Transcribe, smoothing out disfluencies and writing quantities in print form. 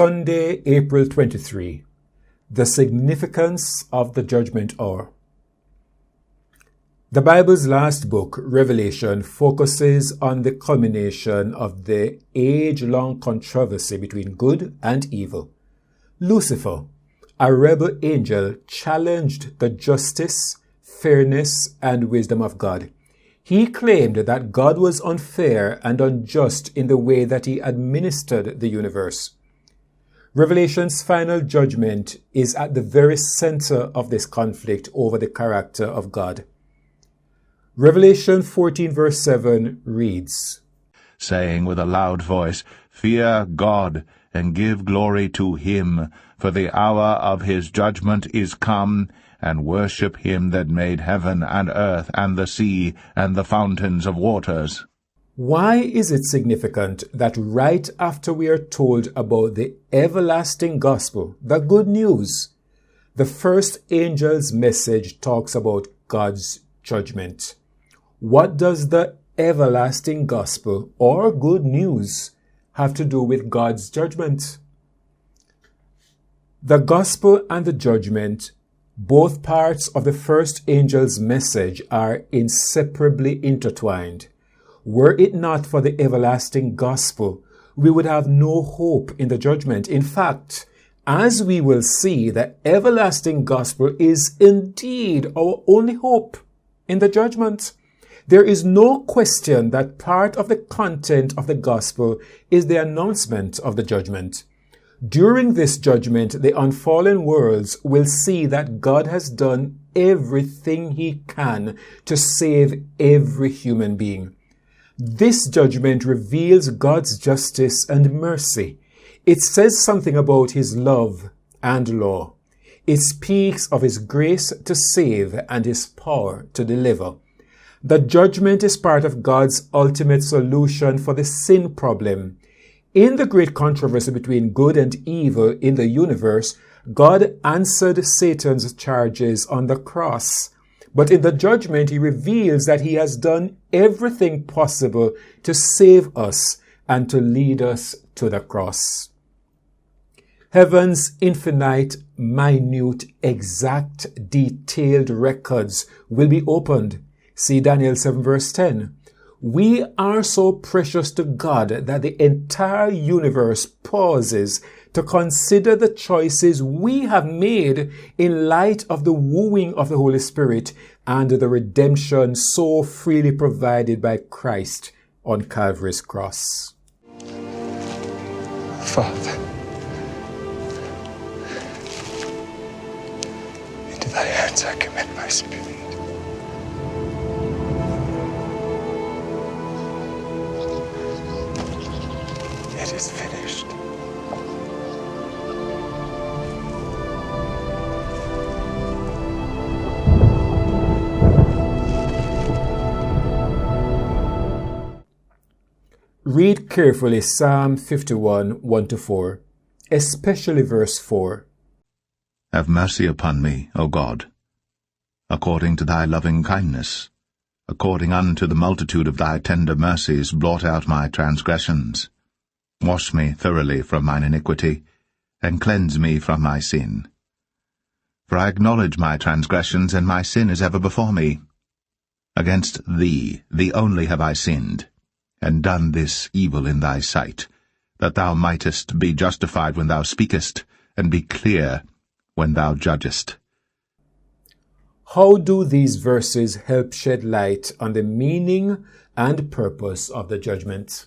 Sunday, April 23. The significance of the judgment hour. The Bible's last book, Revelation, focuses on the culmination of the age-long controversy between good and evil. Lucifer, a rebel angel, challenged the justice, fairness, and wisdom of God. He claimed that God was unfair and unjust in the way that he administered the universe. Revelation's final judgment is at the very center of this conflict over the character of God. Revelation 14 verse 7 reads, saying with a loud voice, Fear God, and give glory to him, for the hour of his judgment is come, and worship him that made heaven and earth and the sea and the fountains of waters. Why is it significant that right after we are told about the everlasting gospel, the good news, the first angel's message talks about God's judgment? What does the everlasting gospel or good news have to do with God's judgment? The gospel and the judgment, both parts of the first angel's message, are inseparably intertwined. Were it not for the everlasting gospel, we would have no hope in the judgment. In fact, as we will see, the everlasting gospel is indeed our only hope in the judgment. There is no question that part of the content of the gospel is the announcement of the judgment. During this judgment, the unfallen worlds will see that God has done everything he can to save every human being. This judgment reveals God's justice and mercy. It says something about his love and law. It speaks of his grace to save and his power to deliver. The judgment is part of God's ultimate solution for the sin problem. In the great controversy between good and evil in the universe, God answered Satan's charges on the cross. But in the judgment, he reveals that he has done everything possible to save us and to lead us to the cross. Heaven's infinite, minute, exact, detailed records will be opened. See Daniel 7 verse 10. We are so precious to God that the entire universe pauses to consider the choices we have made in light of the wooing of the Holy Spirit and the redemption so freely provided by Christ on Calvary's cross. Father, into thy hands I commit my spirit. It is finished. Read carefully Psalm 51, 1-4, especially verse 4. Have mercy upon me, O God, according to thy loving kindness. According unto the multitude of thy tender mercies, blot out my transgressions. Wash me thoroughly from mine iniquity, and cleanse me from my sin. For I acknowledge my transgressions, and my sin is ever before me. Against thee only have I sinned, and done this evil in thy sight, that thou mightest be justified when thou speakest, and be clear when thou judgest. How do these verses help shed light on the meaning and purpose of the judgment?